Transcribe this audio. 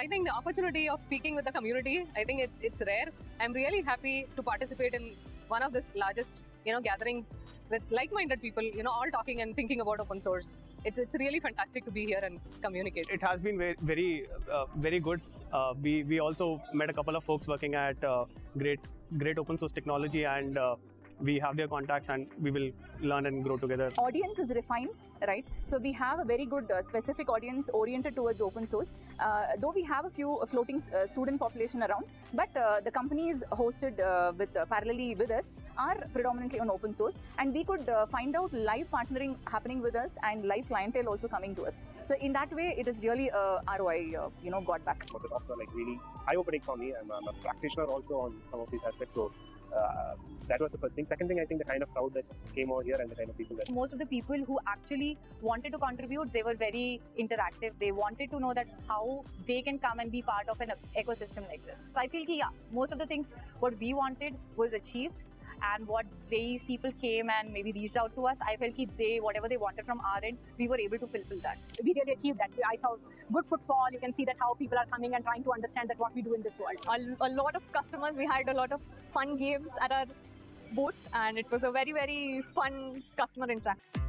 I think the opportunity of speaking with the community, I think it's rare. I'm really happy to participate in one of this largest, gatherings with like-minded people, all talking and thinking about open source. It's really fantastic to be here and communicate. It has been very good. We also met a couple of folks working at great open source technology, and we have their contacts, and we will learn and grow together. Audience is refined, right? So we have a very good specific audience oriented towards open source. Though we have a few floating student population around, but the companies hosted parallelly with us are predominantly on open source, and we could find out live partnering happening with us and live clientele also coming to us. So in that way, it is really ROI, got back. For the doctor, really eye-opening for me. I'm a practitioner also on some of these aspects. So that was the first thing. Second thing, I think the kind of crowd that came over here and the kind of people that... Most of the people who actually wanted to contribute, they were very interactive. They wanted to know that how they can come and be part of an ecosystem like this. So I feel most of the things what we wanted was achieved, and what these people came and maybe reached out to us, I felt whatever they wanted from our end, we were able to fulfill that. We really achieved that. I saw good footfall. You can see that how people are coming and trying to understand that what we do in this world. A lot of customers, we had a lot of fun games at our booth, and it was a very, very fun customer interaction.